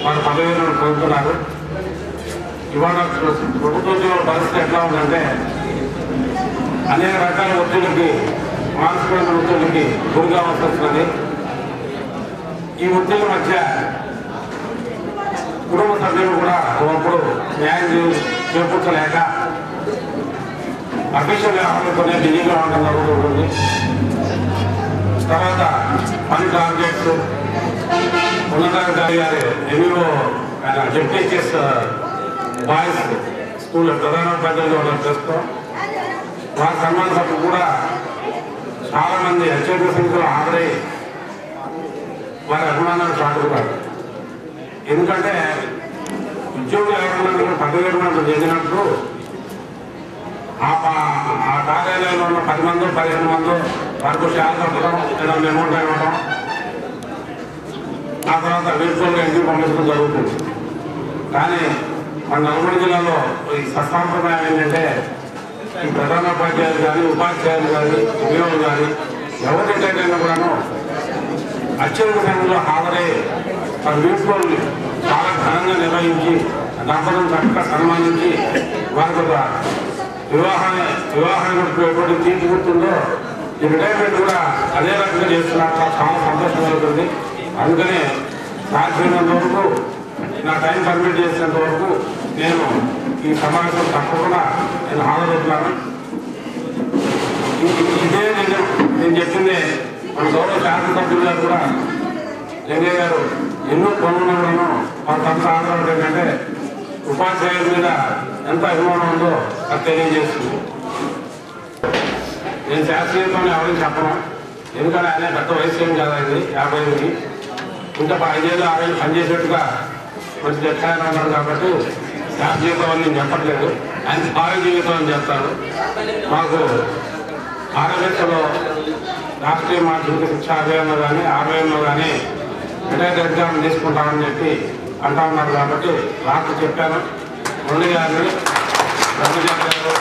వారు పదవిలను పొందుతున్నారు. ఇవాళ ప్రభుత్వ పరిస్థితి ఎట్లా ఉందంటే అనేక రకాల ఒత్తిడికి మానసికమైన ఒత్తిడికి గురిగా వస్తున్నది. ఈ ఒత్తిడి మధ్య కుటుంబ సభ్యులు కూడా ఒకప్పుడు న్యాయం చేకూర్చలేక అఫీషియల్ వ్యవహారంతోనే బిజీగా ఉండడం జరుగుతుంది. తర్వాత పని టార్గెట్స్ ఉన్నతాధికారి గారి ఎంఈఓ జెడ్పీహెచ్ఎస్ బాయ్స్ స్కూల్ ప్రధానోపాధ్యాయులు వాళ్ళ ప్రస్తుతం వారి సన్మాన సభకు కూడా చాలామంది అత్యధిక సంఖ్యలో హాజరై వారి అభిమానాలు చాటుకున్నారు. ఎందుకంటే ఉద్యోగులు ఎవరన్నా పదవి విరమణ చేసినప్పుడు ఆ కార్యాలయంలో ఉన్న 10 మందో 15 మందో వారికి షేర్ కట్టడం లేదా అమౌంట్ ఇవ్వడం, ఆ తర్వాత వీర్చువల్గా ఇంటికి పంపించడం జరుగుతుంది. కానీ మన నల్గొండ జిల్లాలో ఈ సత్సాంప్రదాయం ఏంటంటే ఈ ప్రధానోపాధ్యాయులు కానీ ఉపాధ్యాయులు కానీ ఉద్యోగులు కానీ ఎవరు రిటైర్ అయినా కూడాను అత్యధిక సంఖ్యలో హాజరై వీర్చువల్ చాలా ఘనంగా నిర్వహించి దంపతులను చక్కగా సన్మానించి వారికి ఒక వివాహానికి ఎటువంటి తీర్చి గుర్తుందో ఈ రిటైర్మెంట్ కూడా అదే రకంగా చేస్తున్నారు. చాలా సంతోషం కలుగుతుంది. అందుకనే సాధ్యమైనంత వరకు నా టైం పర్మిట్ చేసినంత వరకు నేను ఈ సమావేశం తప్పకుండా నేను హాజరవుతున్నాను. ఇదే నేను చెప్పిందే మన గౌరవ శాసనసభ్యులు గారు కూడా లింగయ్య గారు ఎన్నో పనులను వాళ్ళంత ఆధారం ఏంటంటే ఉపాధ్యాయుల మీద ఎంత అభిమానం ఉందో అది తెలియజేస్తుంది. నేను శాస్త్రీయతోనే ఎవరికి చెప్పను, ఎందుకంటే ఆయన పెద్ద వయసు ఏం కాదండి, 58 ఇంకా 5 ఏళ్ళు 6 ఏళ్ళు పనిచేసేట్టుగా మంచి చెప్తాయని అన్నారు. కాబట్టి శాస్త్రీయత అని నేను చెప్పట్లేదు, ఆయన భారీ జీవితం అని చెప్తాను. మాకు ఆరోగ్యంలో రాష్ట్రీయ మాధ్యమిక శిక్షా అభియాన్లో కానీ ఆర్వైఎంలో కానీ రిటైర్డ్ ఎగ్జామ్ తీసుకుంటామని చెప్పి అంటా ఉన్నారు. కాబట్టి రాత్రి చెప్పాను మురళి గారిని, రమజాన్ గారు,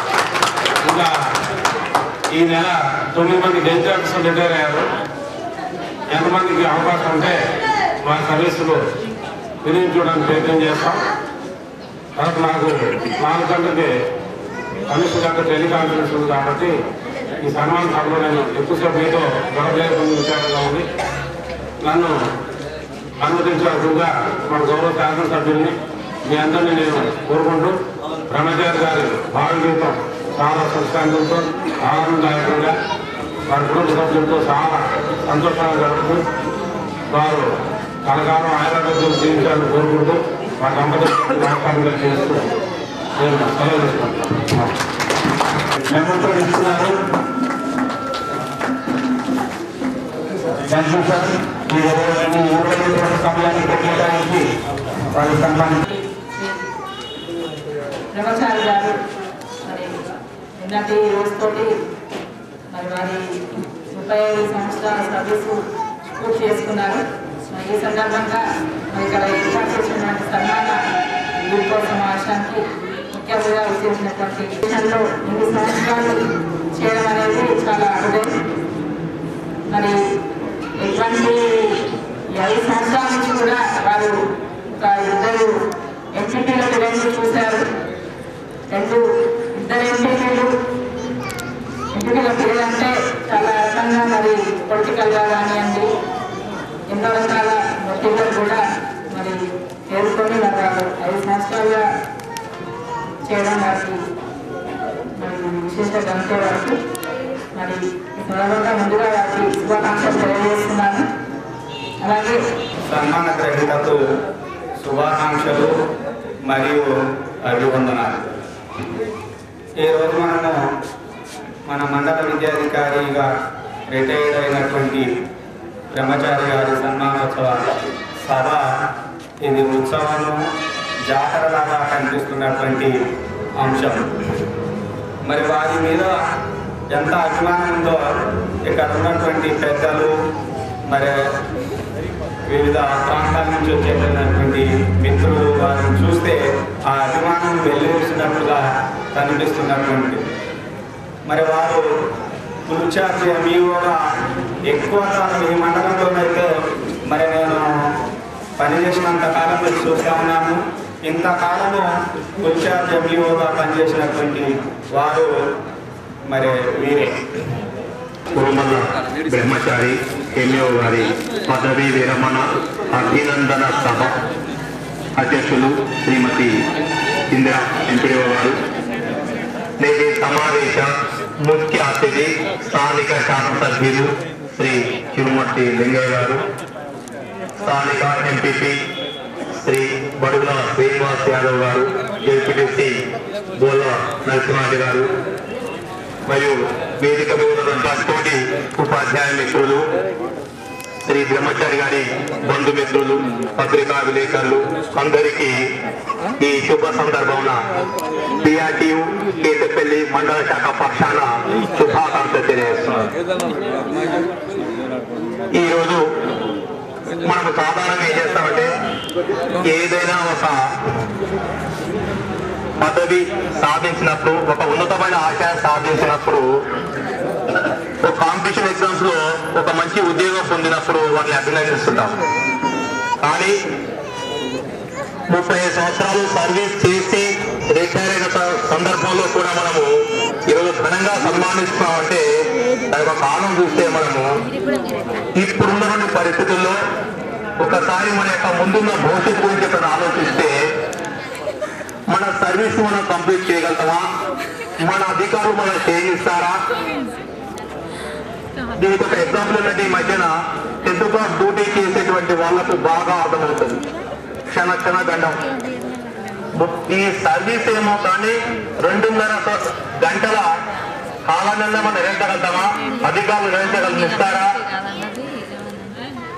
ఇంకా ఈ నెల 9 మంది బెంచ్ ఆఫీసర్లు రిటైర్ అయ్యారు. ఎంతమందికి అవకాశం ఉంటే వారి సర్వీసులు వినియోగించడానికి ప్రయత్నం చేస్తాం. తర్వాత నాకు 4 గంటలకి కమిషన్ గంట టెలికాన్ఫరెన్స్ ఉంది. కాబట్టి ఈ సన్మాన సభలో నేను ఎక్కువసేపు మీతో గొడవలేదు విచారంగా ఉంది. నన్ను అనుమతించాల్సిందిగా మన గౌరవ శాసనసభ్యుల్ని మీ అందరినీ నేను కోరుకుంటూ రమజాన్ గారి భావి జీవితం చాలా సుఖశాంతులతో ఆనందదాయకంగా వారి కుటుంబ సభ్యులతో చాలా సంతోషంగా జరుగుతూ వారు కలకాలం ఆయుర్వేదం జీవించాలని కోరుకుంటూ వారి దంపతులకు నమస్కారంగా చేస్తూ నేను సెలవు తీసుకుంటున్నాను. ఇస్తున్నారు బ్రహ్మచారి గారు మరి నిన్నటి రోజుతోటి మరి వారి 35 సంవత్సరాల సర్వీసు పూర్తి చేసుకున్నారు. ఈ సందర్భంగా ఇక్కడ ఏర్పాటు చేసినటువంటి సన్మాన వీడ్కోల సమావేశానికి ముఖ్యంగా వచ్చేసినటువంటి దేశంలో 8 సంవత్సరాలు చేయడం అనేది చాలా అరుదైన. మరి ఎటువంటి 5 సంవత్సరాల నుంచి కూడా వారు ఒక 2 ఎంపీల పిల్లలు చూశారు. 2 ఎంపీలు ఎంపీల పిల్లలంటే చాలా రకంగా మరి పొలిటికల్గా కానివ్వండి ఎన్నో రకాల ఒత్తిళ్ళు కూడా మరి ఎదుర్కొని మరి 5 సంవత్సరాలుగా చేయడం వారికి మరి విశేషంగా అంతే వరకు మరి సందర్భంగా ముందుగా వారికి శుభాకాంక్షలు తెలియజేస్తున్నాను. అలాగే సన్మాన గ్రహీతకు శుభాకాంక్షలు మరియు అభివందనాలు. ఈరోజు మనము మన మండల విద్యాధికారిగా రిటైర్డ్ అయినటువంటి బ్రహ్మచారి గారి సన్మానోత్సవ సభ. ఇది ఉత్సవము జాతరలాగా కనిపిస్తున్నటువంటి అంశం. మరి వారి మీద ఎంత అభిమానం ఉందో ఇక్కడ ఉన్నటువంటి పెద్దలు మరి వివిధ ప్రాంతాల నుంచి వచ్చేటటువంటి మిత్రులు వారిని చూస్తే ఆ అభిమానం వెల్లివిసినట్లుగా కనిపిస్తున్నటువంటి మరి వారు కురుచార్య మీగా ఎక్కువ కాలం ఈ మండలంలోనైతే మరి నేను పనిచేసినంత కాలం మీరు చూస్తూ ఉన్నాము. ఇంతకాలము కుల్చా డబ్ల్యూగా పనిచేసినటువంటి వారు మరి వీరే. కోమల బ్రహ్మచారి ఎంఓ గారి పదవీ విరమణ అభినందన సభ అధ్యక్షులు శ్రీమతి ఇందిరా ఎంపీఓ గారు. నేటి సమావేశ ముఖ్య అతిథి స్థానిక శాసనసభ్యులు శ్రీ చిరుమర్తి లింగయ్య గారు, స్థానిక ఎంపీపీ శ్రీ బడుగుల శ్రీనివాస్ యాదవ్ గారు, ఎంపీటీసీ బోల నరసింహారెడ్డి గారు, మరియు వేదిక మీద ఉన్నటువంటి తోటి ఉపాధ్యాయ మిత్రులు, శ్రీ బ్రహ్మచారి గారి బంధుమిత్రులు, పత్రికా విలేకరులు అందరికీ ఈ శుభ సందర్భంన పిఆర్టీయు కేతపల్లి మండల శాఖ పక్షాన శుభాకాంక్షలు తెలియజేస్తున్నారు. ఈరోజు మనము సాధారణంగా ఏం చేస్తామంటే ఏదైనా ఒక పదవి సాధించినప్పుడు, ఒక ఉన్నతమైన ఆశయం సాధించినప్పుడు, ఒక కాంపిటీషన్ ఎగ్జామ్స్ లో ఒక మంచి ఉద్యోగం పొందినప్పుడు వారిని అభినందిస్తుంటాం. కానీ 35 సంవత్సరాలు సర్వీస్ చేసి రిటైర్ అయిన సందర్భంలో కూడా మనము ఈరోజు ఘనంగా సన్మానిస్తున్నామంటే దాని ఒక కారణం చూస్తే మనము ఇప్పుడున్నటువంటి పరిస్థితుల్లో ఒకసారి మన యొక్క ముందున్న భవిష్యత్తు గురించి ఇక్కడ ఆలోచిస్తే మన సర్వీస్ మనం కంప్లీట్ చేయగలుగుతామా, మన అధికారులు మనం చేయిస్తారా? దీనికి ఒక ఎగ్జాంపుల్ ఏంటంటే ఈ మధ్యన 10th క్లాస్ డ్యూటీ చేసేటువంటి వాళ్ళకు బాగా అర్థమవుతుంది. క్షణ గండం ఈ సర్వీస్ ఏమో కానీ 2.5 గంటల కాలాన్ని మనం నిర్వహించగలుగుతామా, అధికారులు నిర్వహించగలిగిస్తారా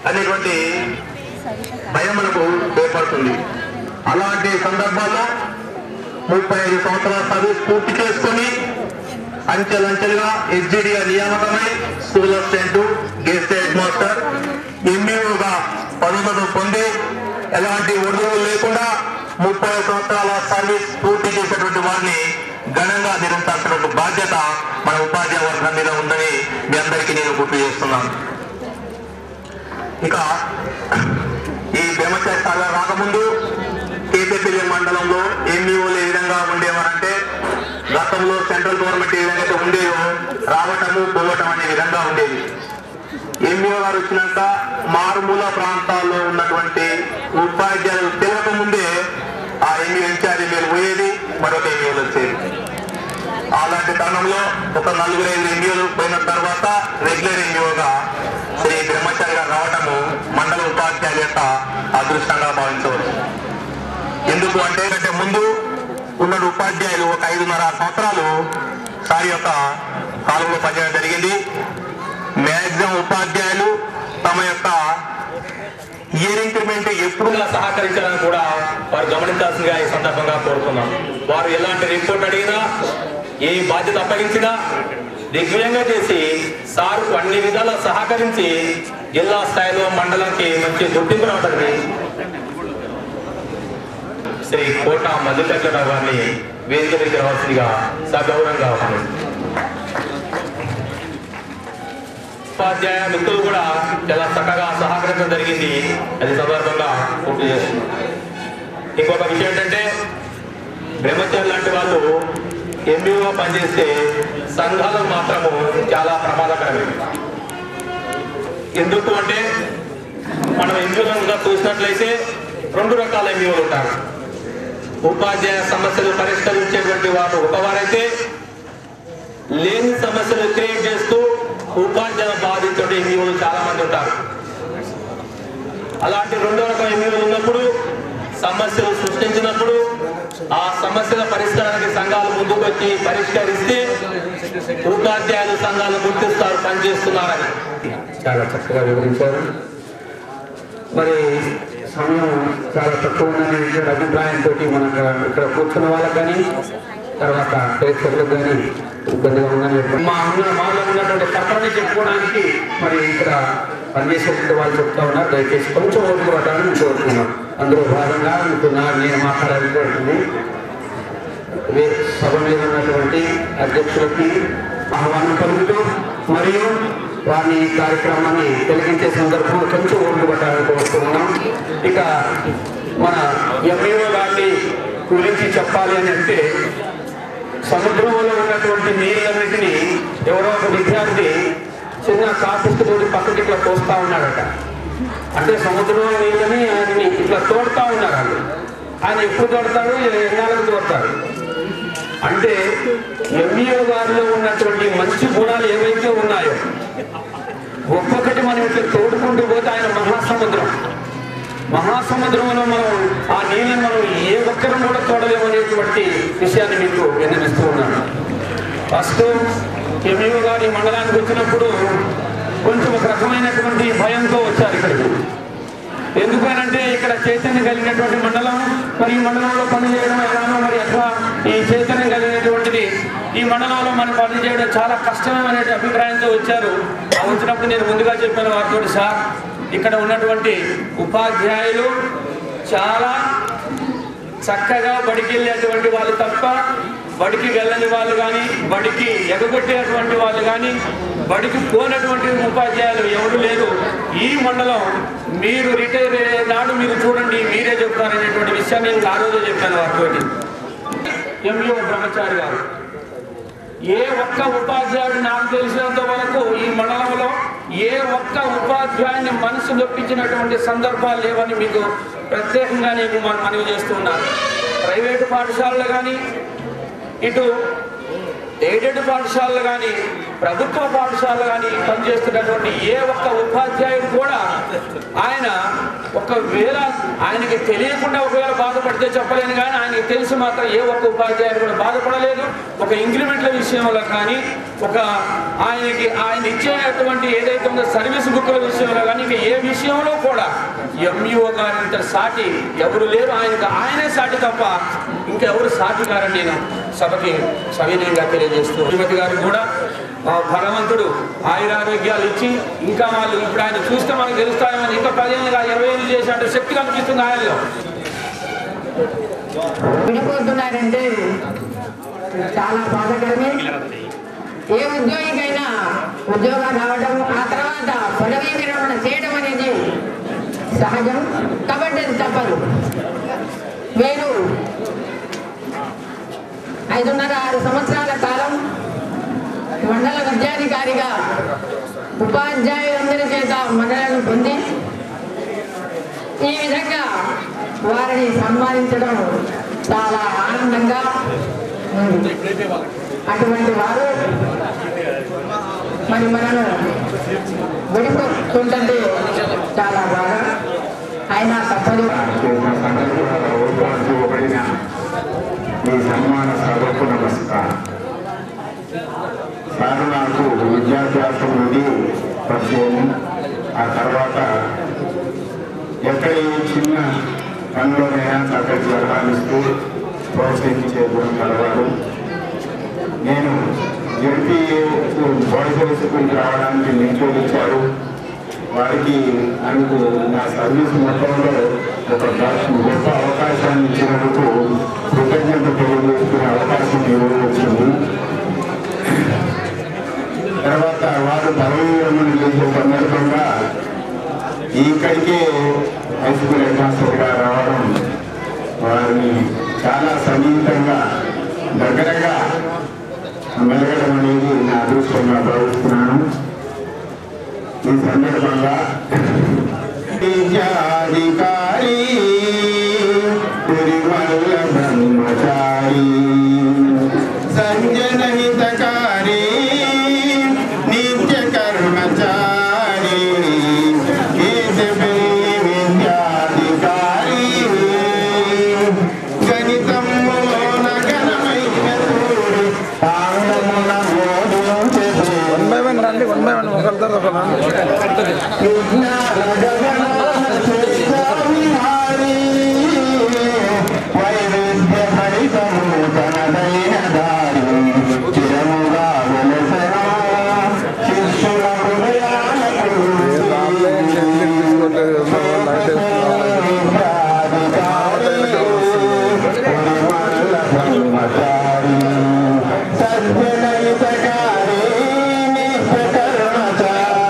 అనేటువంటి భయం మనకు ఏర్పడుతుంది. అలాంటి సందర్భాల్లో 35 సంవత్సరాల సర్వీస్ పూర్తి చేసుకుని అంచెలంచెలుగా ఎస్జిడిగా నియామకమై school assistant, guest head master, ఎంఈఓగా పదోన్నతులు పొంది ఎలాంటి ఒడిదుడుకులు లేకుండా 30 సంవత్సరాల సర్వీస్ పూర్తి చేసేటువంటి వారిని ఘనంగా నిర్వహించాల్సినటువంటి బాధ్యత మన ఉపాధ్యాయ వర్గం మీద ఉందని మీ అందరికీ నేను గుర్తు చేస్తున్నాను. ఇక ఈ బ్రహ్మచారి సాగర్ రాకముందు కేతపల్లి మండలంలో ఎంఈఓలు ఏ విధంగా ఉండేవారంటే గతంలో సెంట్రల్ గవర్నమెంట్ ఏ విధంగా ఉండేదో రావటము పోవటం అనే విధంగా ఉండేది. ఎంఈఓ గారు వచ్చినాక మారుమూల ప్రాంతాల్లో ఉన్నటువంటి ఉపాధ్యాయులు తెలియక ముందే ఆ ఎంఈఓ ఇన్ఛార్జి మీరు పోయేది, మరొక ఎంఈఓలు వచ్చేది. అలాంటి తరుణంలో ఒక 4-5 ఎంఈఓలు పోయిన తర్వాత రెగ్యులర్ ఎంఈఓగా శ్రీ బ్రహ్మచారి గారు రావటము మండల ఉపాధ్యాయుల యొక్క అదృష్టంగా భావించవచ్చు. ఎందుకు అంటే ముందు ఉన్న ఉపాధ్యాయులు ఒక 5.5 సంవత్సరాలు సారి యొక్క కాలంలో పనిచేయడం జరిగింది. మ్యాక్సిమం ఉపాధ్యాయులు తమ యొక్క ఇయర్ ఇంక్రిమెంట్ ఎప్పుడు సహకరించాలని కూడా వారు గమనించాల్సిందిగా ఈ సందర్భంగా కోరుతున్నాం. వారు ఎలాంటి రిపోర్ట్ అడిగినా, ఏ బాధ్యత అప్పగించినా దిగ్విజయంగా చేసి సార్కు అన్ని విధాలా సహకరించి జిల్లా స్థాయిలో మండలానికి మంచి గుర్తింపు రావడానికి శ్రీ కోట మల్లికార్జునరావు గారిని వేదిక దగ్గర రావాల్సిందిగా సగౌరవంగా ఉపాధ్యాయ మిత్రులు కూడా చాలా చక్కగా సహకరించడం జరిగింది. అది సందర్భంగా పూర్తి చేస్తుంది. ఇంకొక విషయం ఏంటంటే బ్రహ్మచారి లాంటి వాళ్ళు ఎంఈఓగా పనిచేస్తే సంఘాలు మాత్రము చాలా ప్రమాదకరమే. ఎందుకు అంటే మనం ఎంఈఓగా చూసినట్లయితే 2 రకాల ఎంఈఓలు ఉంటారు. ఉపాధ్యాయ సమస్యలు పరిష్కరించేటువంటి వారు ఒకవారైతే, లేని సమస్యలు క్రియేట్ చేస్తూ ఉపాధ్యాయులు బాధించే ఎంఈఓలు చాలా మంది ఉంటారు. అలాంటి 2వ రకం ఎంఈఓలు ఉన్నప్పుడు సమస్యలు సృష్టించినప్పుడు ఆ సమస్యల పరిష్కారానికి సంఘాలు ముందుకు వచ్చి పరిష్కరిస్తే ఉపాధ్యాయులు సంఘాలు గుర్తిస్తారు, పనిచేస్తున్నారని చాలా చక్కగా వివరించారు. మరి సమయం చాలా తక్కువ ఉందనే అభిప్రాయంతో మనం ఇక్కడ కూర్చున్న వాళ్ళకి కానీ తర్వాత ప్రేక్షకులకు కానీ ఇబ్బందిగా ఉందని మాలో ఉన్నటువంటి తప్పని చెప్పుకోవడానికి మరి ఇక్కడ పనిచేసేటువంటి వాళ్ళు చెప్తా ఉన్నారు. దయచేసి కొంచెం ఓపిక పట్టాలని కోరుతున్నాం. అందులో భాగంగా నేను మాట్లాడాల్సి సభ మీద ఉన్నటువంటి అధ్యక్షులకి ఆహ్వానం కలుగుతూ మరియు వారిని కార్యక్రమాన్ని వెలిగించే సందర్భంలో కొంచెం ఓట్లు పట్టాలని కోరుతున్నాం. ఇక మన ఎంఈఓ గారిని గురించి చెప్పాలి అని అంటే, సముద్రంలో ఉన్నటువంటి నీళ్ళన్నింటినీ ఎవరో ఒక విద్యార్థి చిన్న కాపిస్తుతోటి పక్కకి ఇట్లా తోస్తూ ఉన్నాడట. అంటే సముద్రంలో నీళ్ళని ఆయనని ఇట్లా తోడుతూ ఉన్నారు. ఆయన ఎప్పుడు తోడతాడు, ఎన్నాళ్ళకు తోడతాడు. అంటే ఎంఈఓ గారిలో ఉన్నటువంటి మంచి గుణాలు ఏవైతే ఉన్నాయో ఒక్కొక్కటి మనం ఇట్లా తోడుకుంటూ పోతే ఆయన మహాసముద్రంలో మనం ఆ నీళ్ళని మనం ఏ ఒక్కరం కూడా తోడలేమనేటువంటి విషయాన్ని మీకు విన్నవిస్తూ ఉన్నాను. ఫస్ట్ ఎంఈఓ గారి మండలానికి వచ్చినప్పుడు కొంచెం ఒక రకమైనటువంటి భయంతో వచ్చారు ఇక్కడికి. ఎందుకనంటే ఇక్కడ చైతన్యం కలిగినటువంటి మండలం, మరి ఈ మండలంలో పనిచేయడం ఎలానో, మరి ఎట్లా ఈ చైతన్యం కలిగినటువంటిది ఈ మండలంలో మనం పనిచేయడం చాలా కష్టమనే అభిప్రాయంతో వచ్చారు. వచ్చినప్పుడు నేను ముందుగా చెప్పాను వారితో, సార్ ఇక్కడ ఉన్నటువంటి ఉపాధ్యాయులు చాలా చక్కగా బడికి వెళ్ళేటువంటి వాళ్ళు తప్ప బడికి వెళ్ళని వాళ్ళు కానీ, బడికి ఎగగొట్టేటువంటి వాళ్ళు కానీ, బడికి పోనటువంటి ఉపాధ్యాయులు ఎవరు లేరు. ఈ మండలం మీరు రిటైర్ అయ్యే నాడు మీరు చూడండి, మీరే చెప్తారనేటువంటి విషయాన్ని నేను ఆ రోజు చెప్పాను వారితో. ఎంఈఓ బ్రహ్మచారి గారు ఏ ఒక్క ఉపాధ్యాయుడు నాకు తెలిసినంత వరకు ఈ మండలంలో ఏ ఒక్క ఉపాధ్యాయుని మనసు నొప్పించినటువంటి సందర్భాలు లేవని మీకు ప్రత్యేకంగా నేను మనవి చేస్తున్నాను. ప్రైవేటు పాఠశాలలు కానీ, ఇటు ఎయిడెడ్ పాఠశాలలు కానీ, ప్రభుత్వ పాఠశాలలు కానీ పనిచేస్తున్నటువంటి ఏ ఒక్క ఉపాధ్యాయుడు కూడా ఆయన ఒకవేళ ఆయనకి తెలియకుండా ఒకవేళ బాధపడితే చెప్పలేను, కానీ ఆయనకి తెలిసి మాత్రం ఏ ఒక్క ఉపాధ్యాయుడు కూడా బాధపడలేదు. ఒక ఇంక్రిమెంట్ల విషయంలో కానీ, ఆయన ఇచ్చేటువంటి ఏదైతే ఉందో సర్వీస్ బుక్ల విషయంలో కానీ, ఇక ఏ విషయంలో కూడా ఎంఈఓ గారింత సాటి ఎవరు లేరు. ఆయనే సాటి తప్ప ఇంకెవరు సాటి కారని నేను సభకి సవినయంగా తెలియజేస్తూ, శ్రీమతి గారు కూడా భగవంతుడు ఆయురారోగ్యాలు ఇచ్చి ఇంకా వాళ్ళు ఇప్పుడు ఆయన చూస్తే మనకు తెలుస్తాయని ఇంకా 15-20 చేసినట్టు శక్తి కనిపిస్తుంది ఆయనలో. విడిపోతున్నారంటే చాలా బాధకరమే. ఏ ఉద్యోగికైనా ఉద్యోగం రావడం, ఆ తర్వాత పదవీ విరమణ చేయడం అనేది సహజం కాబట్టి అది తప్పదు. మీరు 5.5-6 సంవత్సరాల కాలం మండల విద్యాధికారిగా ఉపాధ్యాయులందరి చేత మండలను పొంది ఈ విధంగా వారిని సన్మానించడం చాలా ఆనందంగా ఉంది. అటువంటి వారు మరి మనను విడిపోతుంటే చాలా బాగా, అయినా తప్పదు. ఈ సన్మాన సభకు నమస్కారం. సార్ నాకు విద్యాభ్యాసం నుండి పరిచయం. ఆ తర్వాత ఎక్కడ ఏ చిన్న పనిలోనైనా చక్కటి జరగాలిస్తూ ప్రోత్సహించే గుణం కలవాడు. నేను ఎంపీఏ బాయ్స్ హై స్కూల్కి రావడానికి నిశ్చయించారు. వారికి అందుకు నా సర్వీస్ మొత్తంలో ఒక గొప్ప అవకాశాన్ని ఇచ్చినందుకు కృతజ్ఞత తెలియజేసుకునే అవకాశం వచ్చింది. తర్వాత వారు పదవీ విరమణ చేసే సందర్భంగా ఇక్కడికే హై స్కూల్ హెడ్ మాస్టర్గా రావడం వారిని చాలా సన్నిహితంగా దగ్గరగా మెలగడం అనేది నా అదృష్టంగా భావిస్తున్నాను. ఈ సందర్భంగా విద్యాధికారి తిరుమల బ్రహ్మచారి సంజనహితకారి నిత్య కర్మచారి విద్యాధికారి గణితములో నగరమైన వైవిధ్య హరితము తనదైన దారి చిరముగా వెలసరా శిష్యుల హృదయాలకు సజ్జనహితకారి నిత్య కర్మచారి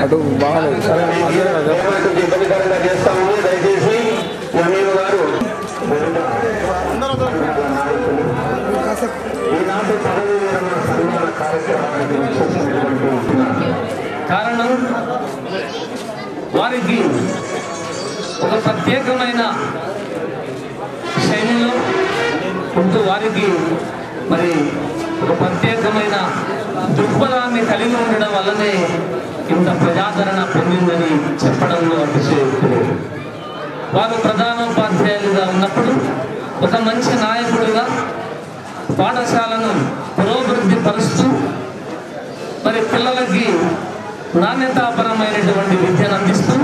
అటు బాగాలేదు ఇబ్బందికరంగా చేస్తాము. దయచేసి ఎంఈఓ గారు ఈనాటి పదవి విరమణ సన్మాన కార్యక్రమానికి విచ్చేసినటువంటి కారణం వారికి ఒక ప్రత్యేకమైన శైలిలో ఉంటూ వారికి మరి ఒక ప్రత్యేకమైన దృక్పథాన్ని కలిగి ఉండడం వల్లనే ఇంత ప్రజాదరణ పొందిందని చెప్పడంలో అతిశయోక్తి లేదు. వారు ప్రధానోపాధ్యాయులుగా ఉన్నప్పుడు ఒక మంచి నాయకుడిగా పాఠశాలను పురోభివృద్ధి పరుస్తూ మరి పిల్లలకి నాణ్యతాపరమైనటువంటి విద్యను అందిస్తూ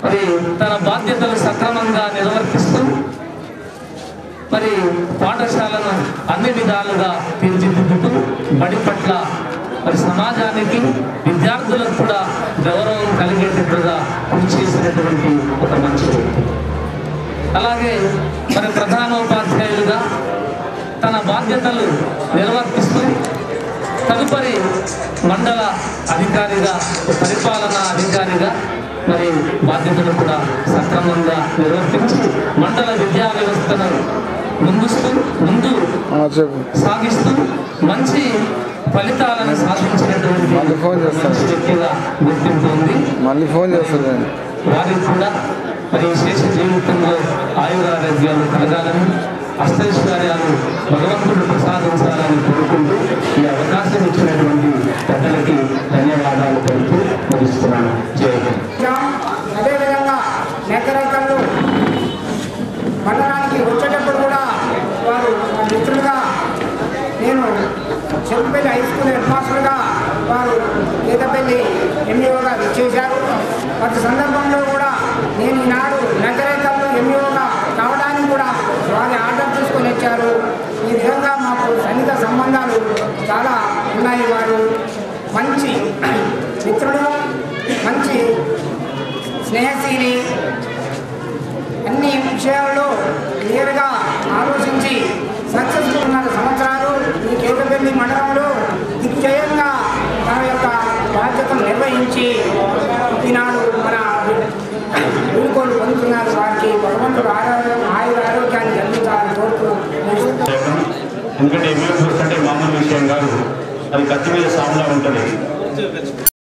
మరి తన బాధ్యతలు సక్రమంగా నిర్వర్తిస్తూ మరి పాఠశాలను అన్ని విధాలుగా తీర్చిదిద్దుతూ బడి పట్ల మరి సమాజానికి విద్యార్థులకు కూడా గౌరవం కలిగేటట్టుగా కృషి చేసినటువంటి ఒక మంచి వ్యక్తి. అలాగే మరి ప్రధానోపాధ్యాయులుగా తన బాధ్యతలు నిర్వర్తిస్తూ తదుపరి మండల అధికారిగా పరిపాలనా అధికారిగా మరి బాధ్యతలు కూడా సక్రమంగా నిర్వర్తించి మండల విద్యా వ్యవస్థను ముందు సాగిస్తూ మంచి ఫలితాలను సాధించినటువంటి వ్యక్తిగా గుర్తింపు ఉంది. మళ్ళీ ఫోన్ చేస్తుంది. వారికి కూడా మరి శేష జీవితంలో ఆయురారోగ్యాలు కలగాలని అష్టైశ్వర్యాలు భగవంతుడు ప్రసాదించాలని కోరుకుంటూ ఈ అవకాశం ఇచ్చినటువంటి పెద్దలకి ధన్యవాదాలు తెలుపుతూ ముగిస్తున్నాను. జై హింద్. అదేవిధంగా నెక్కరైకల్లో మండలానికి వచ్చేటప్పుడు కూడా వారు మిత్రులుగా నేను చెరుకుపల్లి హై స్కూల్ హెడ్ మాస్టర్గా వారు ఈతపల్లి ఎంఈఓగా విచ్చేశారు. ప్రతి సందర్భంలో కూడా నేను ఈనాడు నగరేకల్లో ఎంఈఓగా కావడానికి కూడా వారి ఆర్డర్ తీసుకొని వచ్చారు. ఈ విధంగా మాకు సన్నిహిత సంబంధాలు చాలా ఉన్నాయి. వారు మంచి మిత్రుడు, మంచి స్నేహశీలి, అన్ని విషయాల్లో క్లియర్గా ఆలోచించి సక్సెస్ఫుల్ ఉన్న సంవత్సరాలు ఈ కేకపల్లి మండలంలో దిగ్విజయంగా తన యొక్క బాధ్యతను నిర్వహించి ఈనాడు మన వీడుకోలు పొందుతున్నారు. వారికి భగవంతుడు ఆరోగ్యాన్ని అందించాలని కోరుతూ ఎందుకంటే ఎంఈఓ చూస్తుంటే మామూలు విషయం కాదు, అది కత్తి మీద సాములా ఉంటుంది.